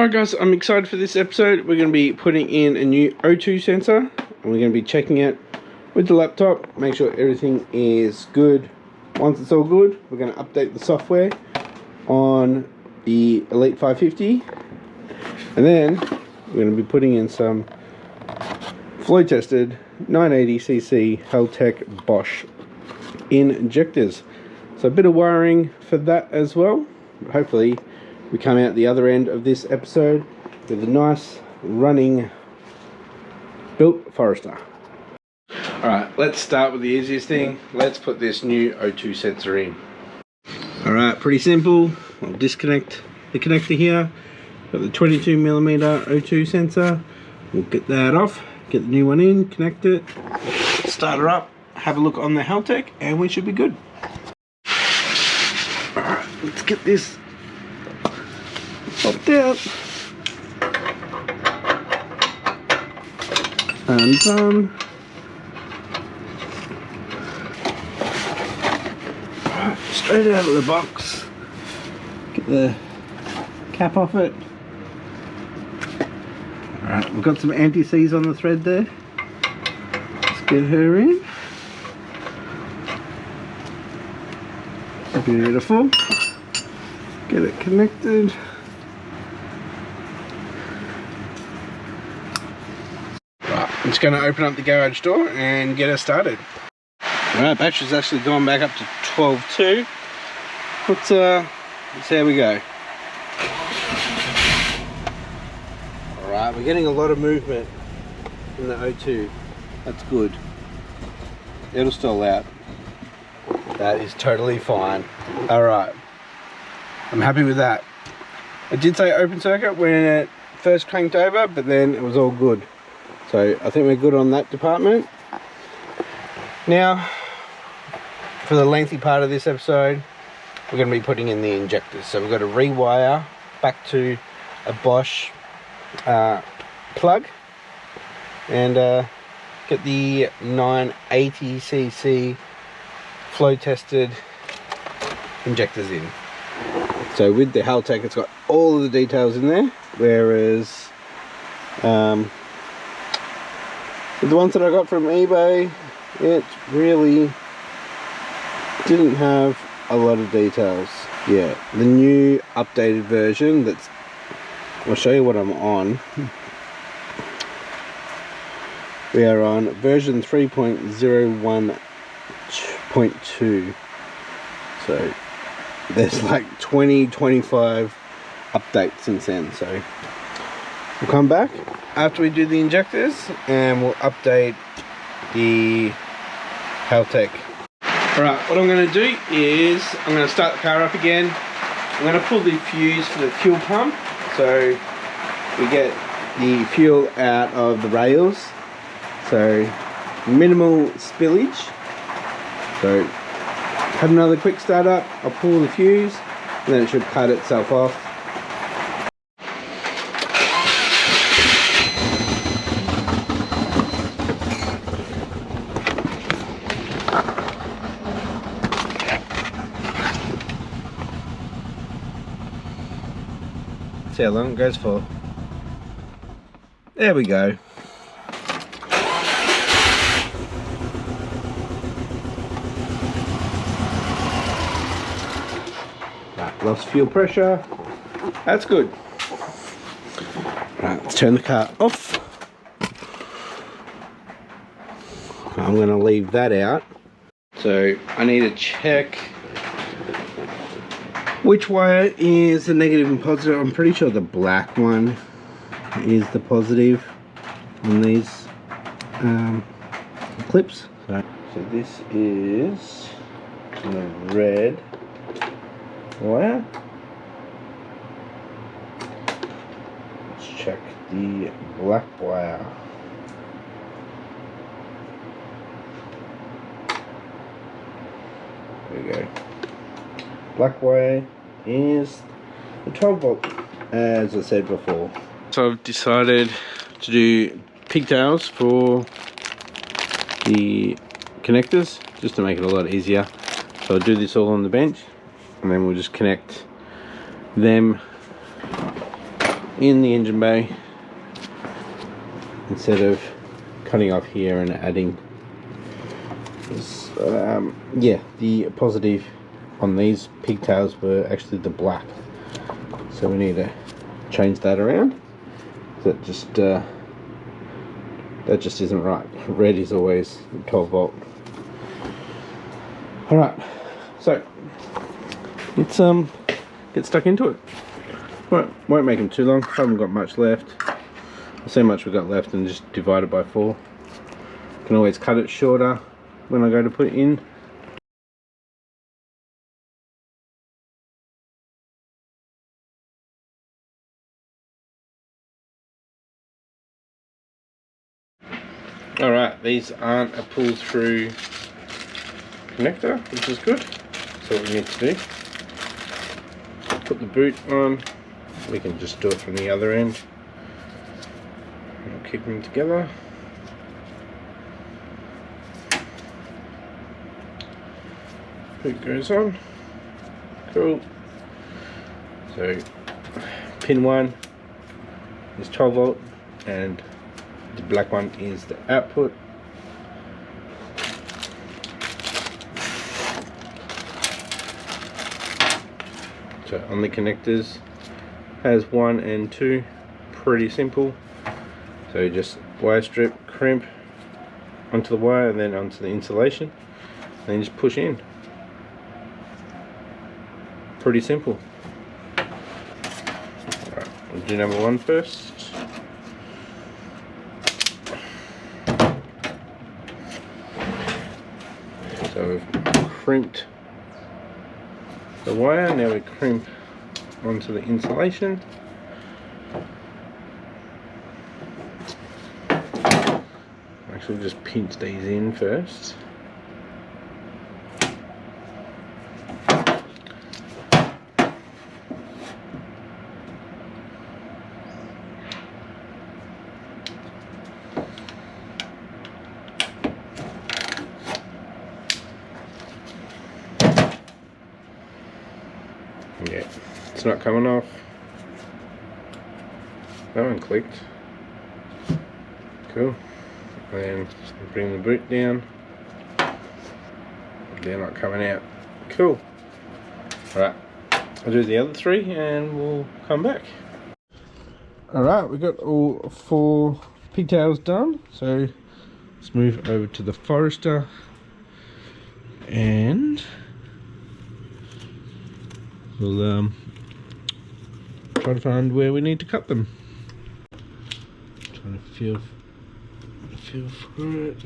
Alright guys, I'm excited for this episode. We're going to be putting in a new O2 sensor and we're going to be checking it with the laptop, make sure everything is good. Once it's all good, we're going to update the software on the Elite 550 and then we're going to be putting in some flow tested 980cc Haltech Bosch injectors. So a bit of wiring for that as well. Hopefully we come out the other end of this episode with a nice running built Forester. Alright, let's start with the easiest thing. Let's put this new O2 sensor in. Alright, pretty simple. I'll disconnect the connector here. Got the 22mm O2 sensor. We'll get that off, get the new one in, connect it, start her up, have a look on the Haltech, and we should be good. Alright, let's get this popped out and done. Right, straight out of the box, get the cap off it. Alright, we've got some anti-seize on the thread there. Let's get her in. Beautiful. Get it connected. I'm just going to open up the garage door and get us started. Alright, battery's actually gone back up to 12.2. Let's see how we go. Alright, we're getting a lot of movement in the O2. That's good. It'll stall out. That is totally fine. Alright, I'm happy with that. I did say open circuit when it first cranked over, but then it was all good. So I think we're good on that department. Now, for the lengthy part of this episode, we're going to be putting in the injectors. So we've got to rewire back to a Bosch plug and get the 980cc flow tested injectors in. So with the Haltech, it's got all of the details in there, whereas the ones that I got from eBay, it really didn't have a lot of details. Yeah, the new updated version, I'll show you what I'm on. We are on version 3.01.2. So there's like 25 updates since then. So we'll come back after we do the injectors and we'll update the Haltech. Alright, what I'm going to do is I'm going to start the car up again. I'm going to pull the fuse for the fuel pump so we get the fuel out of the rails. So minimal spillage. So have another quick start up, I'll pull the fuse and then it should cut itself off. See how long it goes for. There we go. Lost fuel pressure. That's good. Right, let's turn the car off. I'm going to leave that out. So I need to check which wire is the negative and positive. I'm pretty sure the black one is the positive on these clips. So this is the red wire. Let's check the black wire. There we go. Black wire is the 12 volt, as I said before. So I've decided to do pigtails for the connectors just to make it a lot easier. So I'll do this all on the bench and then we'll just connect them in the engine bay instead of cutting off here and adding. Yeah, the positive on these pigtails were actually the black, so we need to change that around. That just isn't right. Red is always 12 volt. All right, so let's get stuck into it. Won't make them too long. Haven't got much left. I'll see how much we've got left and just divide it by 4. Can always cut it shorter when I go to put it in. Alright, these aren't a pull through connector, which is good. So what we need to do, put the boot on. We can just do it from the other end. We'll keep them together. Boot goes on. Cool. So pin 1 is 12 volt and the black one is the output. So on the connectors has 1 and 2, pretty simple. So just wire strip, crimp onto the wire and then onto the insulation, and then just push in. Pretty simple. Alright, we'll do number 1 first. So we've crimped the wire, now we crimp onto the insulation. Actually just pinch these in first. Yeah, it's not coming off. That one clicked. Cool. And then bring the boot down. They're not coming out. Cool. Alright, I'll do the other 3 and we'll come back. Alright, we've got all 4 pigtails done. So let's move over to the Forester and we'll try to find where we need to cut them. Trying to feel for it.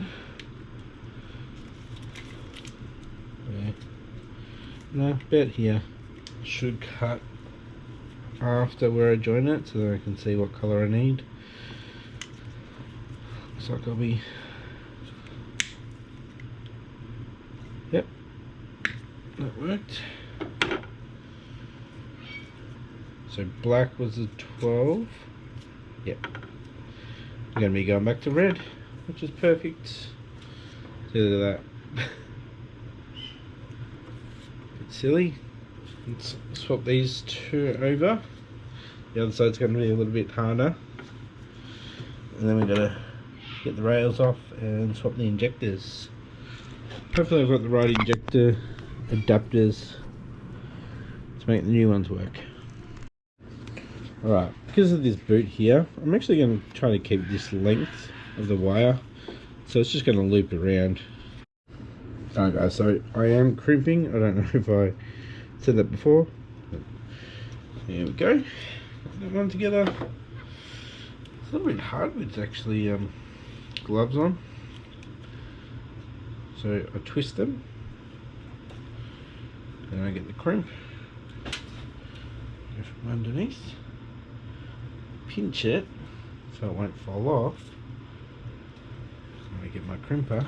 Yeah. No, about here. Should cut after where I join it so that I can see what colour I need. Looks like I'll be... Yep, that worked. So black was the 12. Yep. I'm going to be going back to red, which is perfect. See, look at that. Bit silly. Let's swap these 2 over. The other side's going to be a little bit harder. And then we're going to get the rails off and swap the injectors. Hopefully I've got the right injector adapters to make the new ones work. Alright, because of this boot here, I'm actually going to try to keep this length of the wire, so it's just going to loop around. Alright guys, so I am crimping. I don't know if I said that before, but there we go. Put that one together. It's a little bit hard with actually gloves on, so I twist them, then I get the crimp, go from underneath, pinch it so it won't fall off. I get my crimper,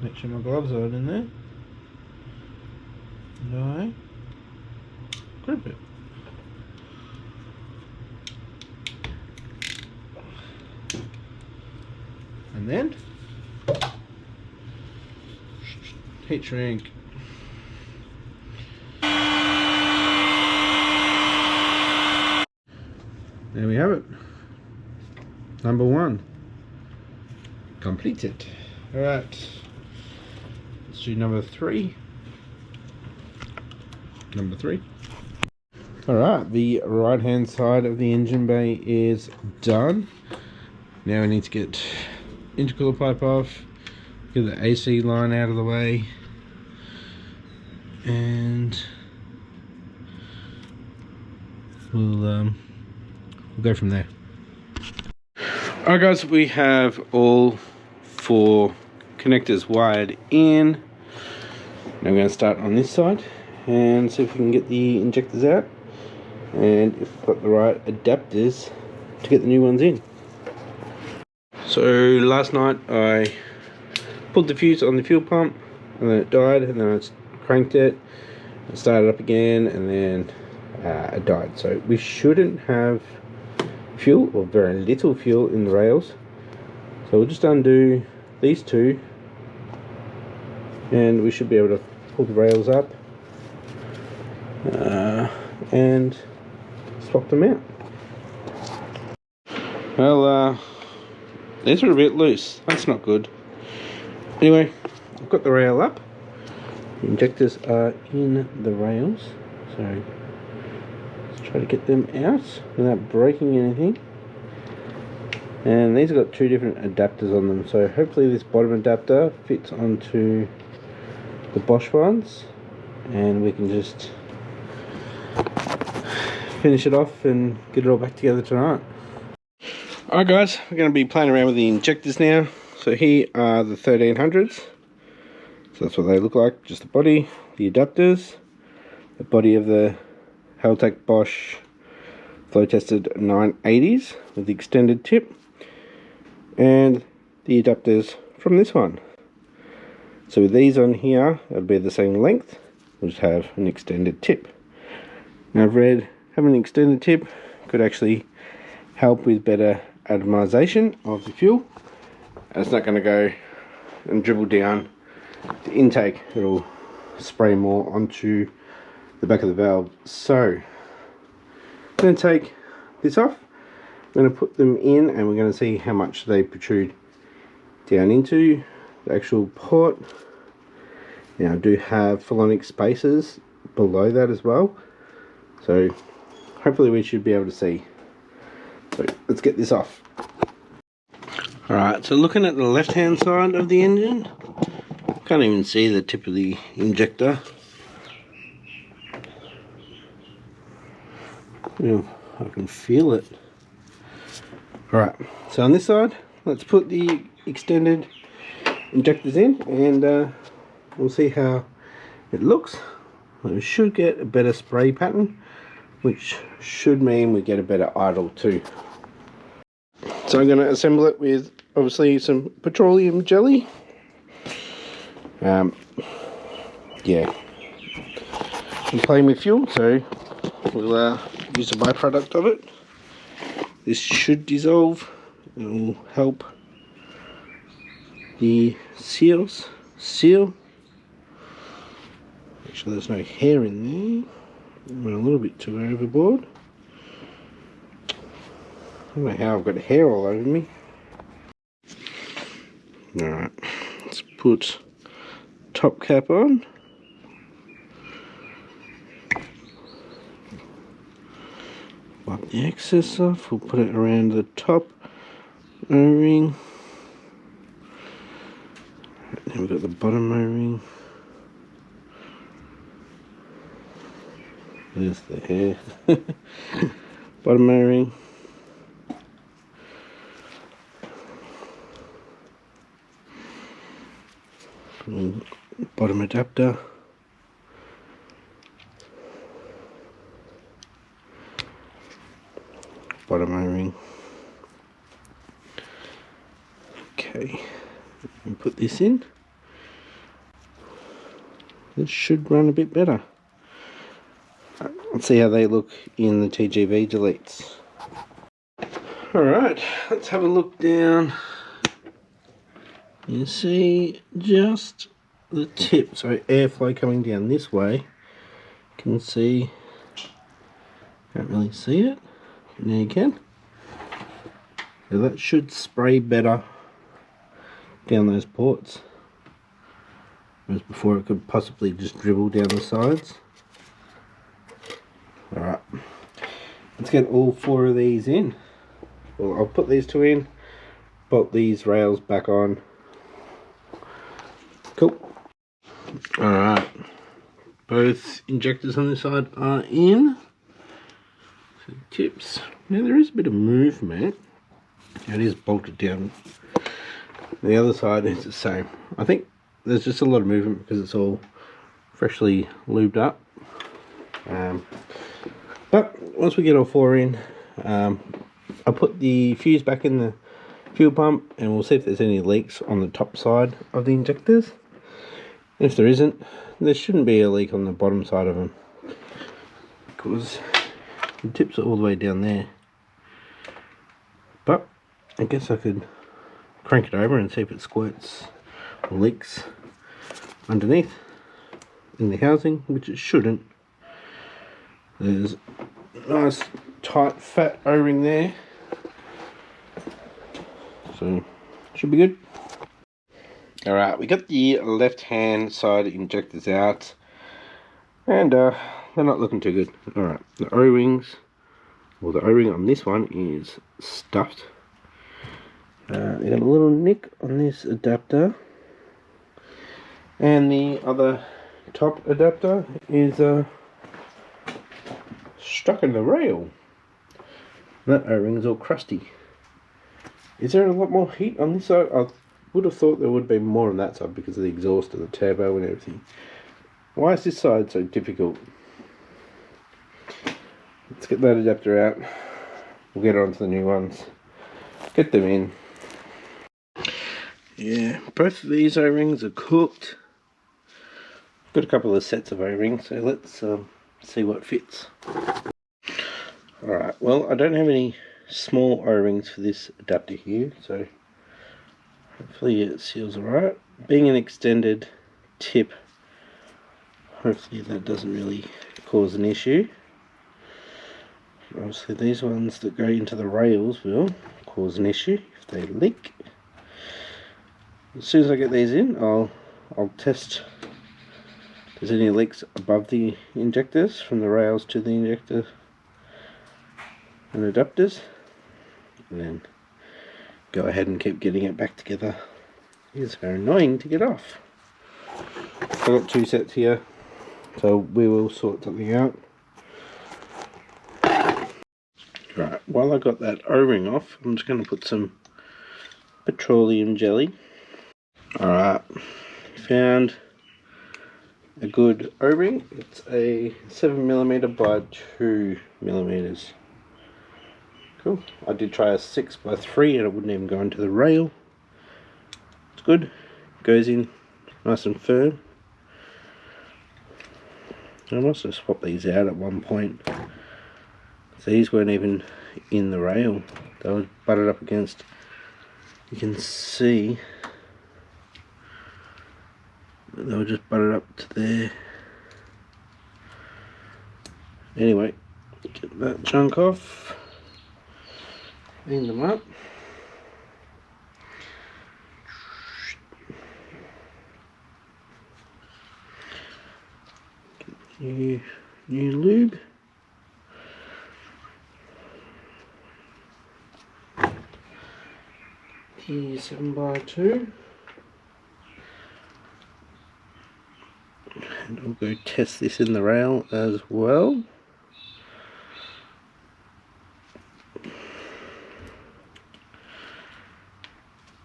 make sure my gloves are in there, and I crimp it. And then heat shrink there we have it. Number 1 completed. Alright, let's do number 3. Number 3. Alright, the right hand side of the engine bay is done. Now we need to get intercooler pipe off, get the AC line out of the way, and we'll go from there. Alright guys, we have all 4 connectors wired in. Now we're going to start on this side and see if we can get the injectors out, and if we've got the right adapters to get the new ones in. So last night I pulled the fuse on the fuel pump and then it died, and then I cranked it and started up again, and then it died. So we shouldn't have fuel, or very little fuel, in the rails. So we'll just undo these 2 and we should be able to pull the rails up and swap them out. Well, these are a bit loose. That's not good. Anyway, I've got the rail up. The injectors are in the rails, so let's try to get them out without breaking anything. And these have got 2 different adapters on them, so hopefully this bottom adapter fits onto the Bosch ones, and we can just finish it off and get it all back together tonight. Alright guys, we're going to be playing around with the injectors now. So here are the 1300s. So that's what they look like, just the body, the adapters, the body of the Haltech Bosch flow tested 980s with the extended tip, and the adapters from this one. So with these on here, it'll be the same length, we'll just have an extended tip. Now I've read having an extended tip could actually help with better atomization of the fuel. And it's not going to go and dribble down the intake, it'll spray more onto the back of the valve. So I'm going to take this off, I'm going to put them in, and we're going to see how much they protrude down into the actual port. Now I do have Philonic spacers below that as well, so hopefully we should be able to see. So let's get this off. Alright, so looking at the left hand side of the engine, can't even see the tip of the injector. I can feel it. Alright, so on this side, let's put the extended injectors in, and we'll see how it looks. We should get a better spray pattern, which should mean we get a better idle too. So I'm going to assemble it with obviously some petroleum jelly. Yeah, I'm playing with fuel, so we'll use a byproduct of it. This should dissolve and will help the seal. Make sure there's no hair in there. Went a little bit too overboard. I don't know how I've got hair all over me. Alright, let's put top cap on. Wipe the excess off, we'll put it around the top O-ring. Then we've got the bottom O-ring. There's the hair. Bottom O-ring. Bottom adapter. Bottom O-ring. Okay, and put this in. This should run a bit better. Let's see how they look in the TGV deletes. Alright, let's have a look down. You see just the tip, so airflow coming down this way. You can see, can't really see it. And there you can. So that should spray better down those ports, whereas before it could possibly just dribble down the sides. Alright, let's get all 4 of these in. Well, I'll put these 2 in, bolt these rails back on. Cool. Alright, both injectors on this side are in. So tips. Now there is a bit of movement. It is bolted down. The other side is the same. I think there's just a lot of movement because it's all freshly lubed up. But once we get all 4 in, I'll put the fuse back in the fuel pump and we'll see if there's any leaks on the top side of the injectors. If there isn't, there shouldn't be a leak on the bottom side of them because the tips are all the way down there. But I guess I could crank it over and see if it squirts or leaks underneath in the housing, which it shouldn't. There's a nice tight fat O-ring there, so should be good. Alright, we got the left hand side injectors out and they're not looking too good. Alright, the O-rings, well, the O-ring on this one is stuffed. They got a little nick on this adapter, and the other top adapter is stuck in the rail. That O-ring is all crusty. Is there a lot more heat on this side? I would have thought there would be more on that side because of the exhaust of the turbo and everything. Why is this side so difficult? Let's get that adapter out. We'll get on to the new ones. Get them in. Yeah, both of these O-rings are cooked. Got a couple of sets of O-rings, so let's see what fits. Alright, well, I don't have any small O-rings for this adapter here, so hopefully it seals alright. Being an extended tip, hopefully that doesn't really cause an issue. Obviously these ones that go into the rails will cause an issue if they leak. As soon as I get these in, I'll test if there's any leaks above the injectors, from the rails to the injector and adapters, and then go ahead and keep getting it back together. It's very annoying to get off. I've got 2 sets here, so we will sort something out. Right, while I got that O-ring off, I'm just going to put some petroleum jelly. Alright, found a good O-ring. It's a 7mm by 2mm. Cool. I did try a 6x3 and it wouldn't even go into the rail. It's good. Goes in nice and firm. I must have swapped these out at one point. So these weren't even in the rail. They were butted up against. You can see they were just butted up to there. Anyway, get that chunk off. Clean them up. Get new lube. Here's 7x2. And I'll go test this in the rail as well.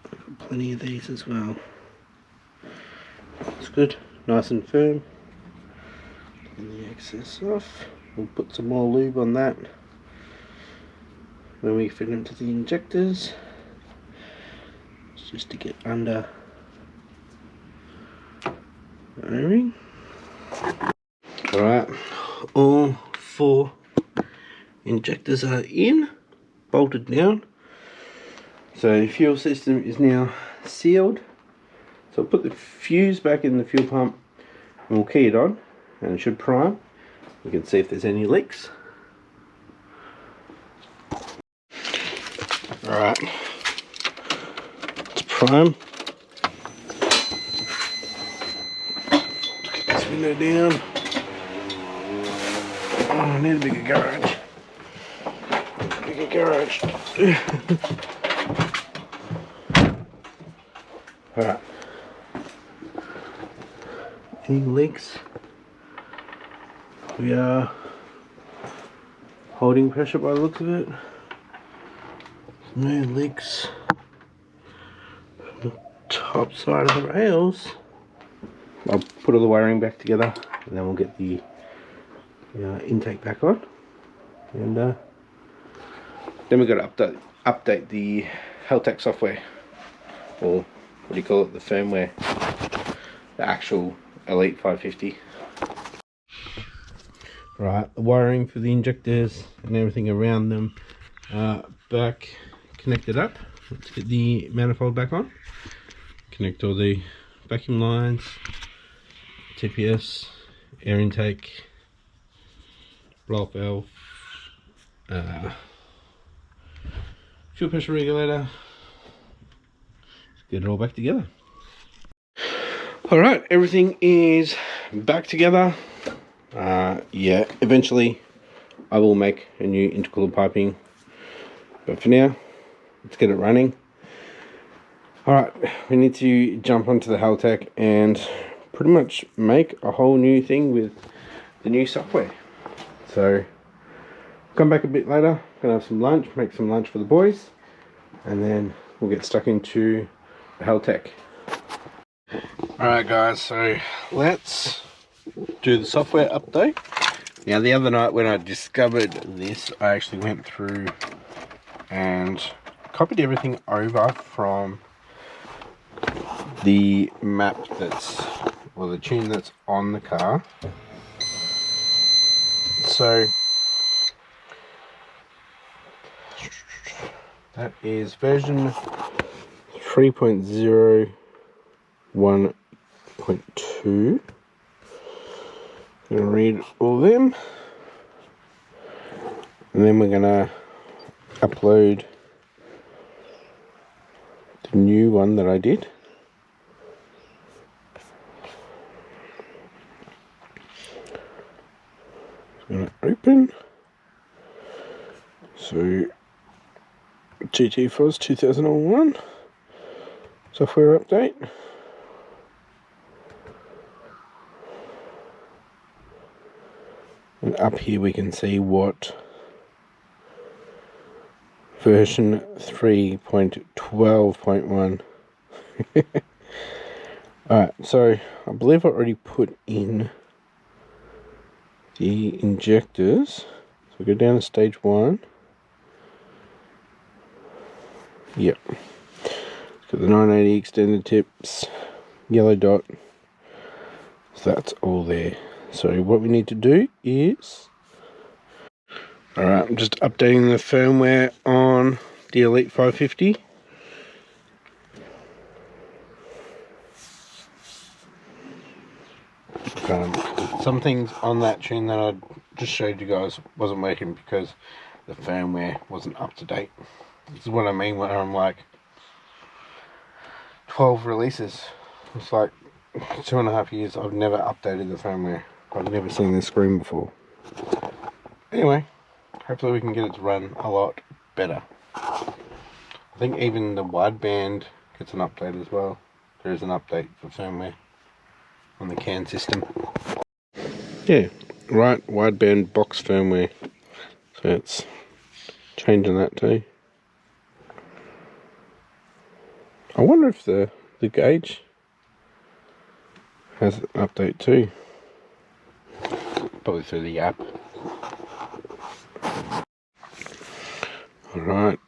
I've got plenty of these as well. It's good, nice and firm. And the excess off. We'll put some more lube on that when we fit into the injectors. It's just to get under the O-ring. Alright, all 4 injectors are in, bolted down. So the fuel system is now sealed. So I'll put the fuse back in the fuel pump and we'll key it on and it should prime. We can see if there's any leaks. Alright, let's prime. Let's get this window down. Oh, I need a bigger garage. Bigger garage. Alright. Any leaks? We are holding pressure by the looks of it. No leaks from the top side of the rails. I'll put all the wiring back together and then we'll get the intake back on. And then we've got to update the Haltech software, or what do you call it, the firmware, the actual Elite 550. Right, the wiring for the injectors and everything around them back connected up. Let's get the manifold back on. Connect all the vacuum lines, TPS, air intake, blow-off valve, fuel pressure regulator. Let's get it all back together. Alright, everything is back together. Yeah, eventually I will make a new intercooler piping, but for now, let's get it running. Alright, we need to jump onto the Haltech and pretty much make a whole new thing with the new software. So, come back a bit later, gonna have some lunch, make some lunch for the boys, and then we'll get stuck into the Haltech. Alright guys, so let's do the software update. Now the other night when I discovered this, I actually went through and copied everything over from the map that's, or the tune that's on the car. So that is version 3.01.2. Gonna read all them, and then we're gonna upload the new one that I did. It's gonna open. So GT Force 2001 software update. And up here we can see what version 3.12.1. Alright, so I believe I already put in the injectors. So we go down to stage 1. Yep. Got the 980 extended tips, yellow dot. So that's all there. So what we need to do is, alright, I'm just updating the firmware on the Elite 550. Some things on that tune that I just showed you guys wasn't working because the firmware wasn't up to date. This is what I mean when I'm like 12 releases. It's like 2.5 years I've never updated the firmware. I've never seen this screen before. Anyway, hopefully we can get it to run a lot better. I think even the wideband gets an update as well. There is an update for firmware on the CAN system. Yeah, right, wideband box firmware. So it's changing that too. I wonder if the gauge has an update too. Probably through the app. Alright.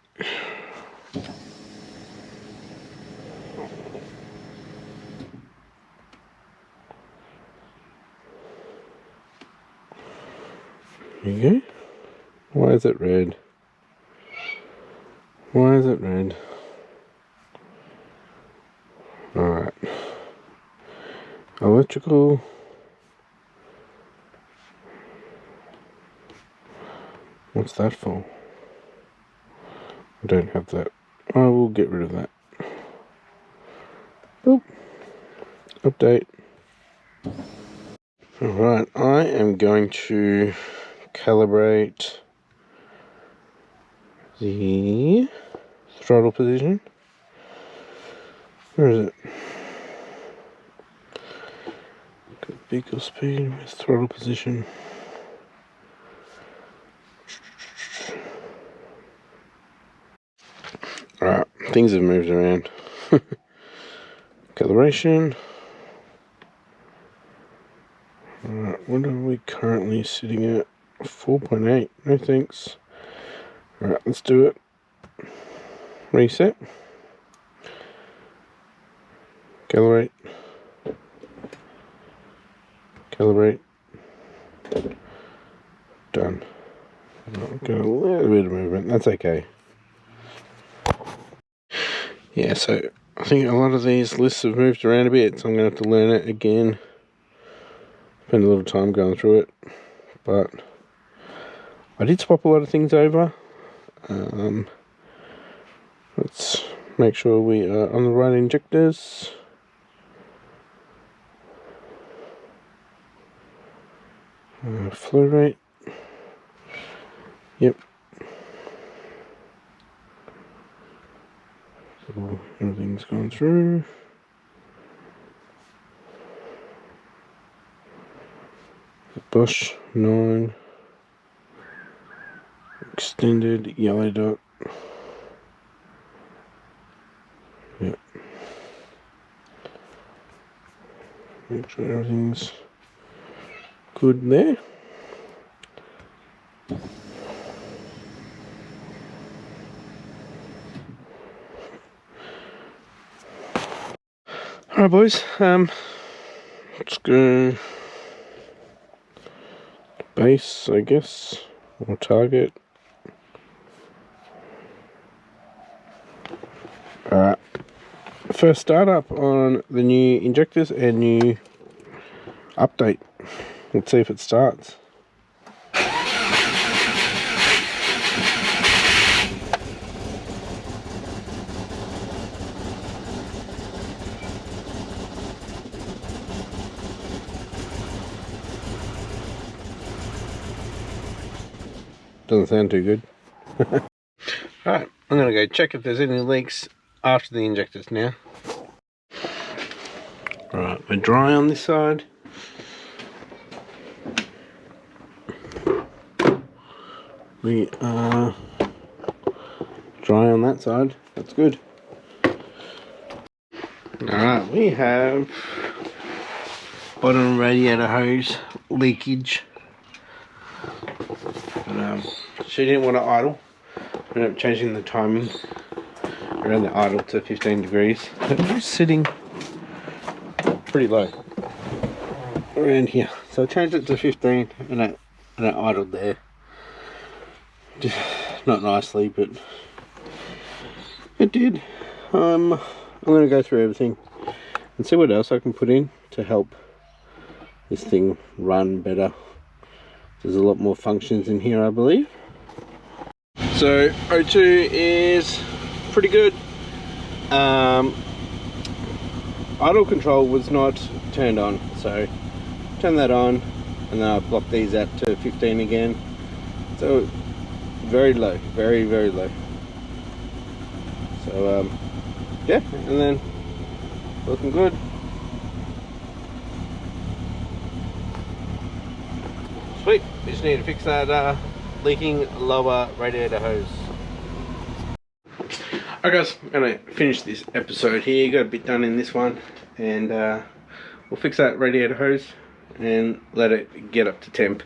There you go. Why is it red? Why is it red? Alright. Electrical. What's that for? I don't have that. I will get rid of that. Boop. Update. Alright, I am going to calibrate the throttle position. Where is it? Vehicle speed with throttle position. Alright, things have moved around. Calibration. Alright, what are we currently sitting at? 4.8. No thanks. Alright, let's do it. Reset. Calibrate. Calibrate. Done. Got a little bit of movement. That's okay. Yeah, so I think a lot of these lists have moved around a bit, so I'm going to have to learn it again. Spend a little time going through it, but I did swap a lot of things over. Let's make sure we are on the right injectors. Flow rate. Yep. So everything's gone through. Bush 9. Extended yellow dot. Yep. Make sure everything's good there. Alright boys, let's go base, I guess, or target. Alright, first startup on the new injectors and new update. Let's see if it starts. Doesn't sound too good. Alright, I'm going to go check if there's any leaks after the injectors now. Alright, we're dry on this side. We are dry on that side. That's good. Alright, we have bottom radiator hose leakage. But, she didn't want to idle. We ended up changing the timing around the idle to 15 degrees. It was sitting pretty low around here, so I changed it to 15 and I idled there. Just not nicely, but it did. I'm going to go through everything and see what else I can put in to help this thing run better. There's a lot more functions in here, I believe. So O2 is pretty good. Idle control was not turned on, so turn that on and then I block these out to 15 again. So very low, very low. So yeah, and then looking good. Sweet, we just need to fix that leaking lower radiator hose. Alright guys, I'm going to finish this episode here. Got a bit done in this one, and we'll fix that radiator hose and let it get up to temp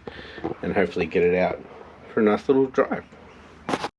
and hopefully get it out for a nice little drive.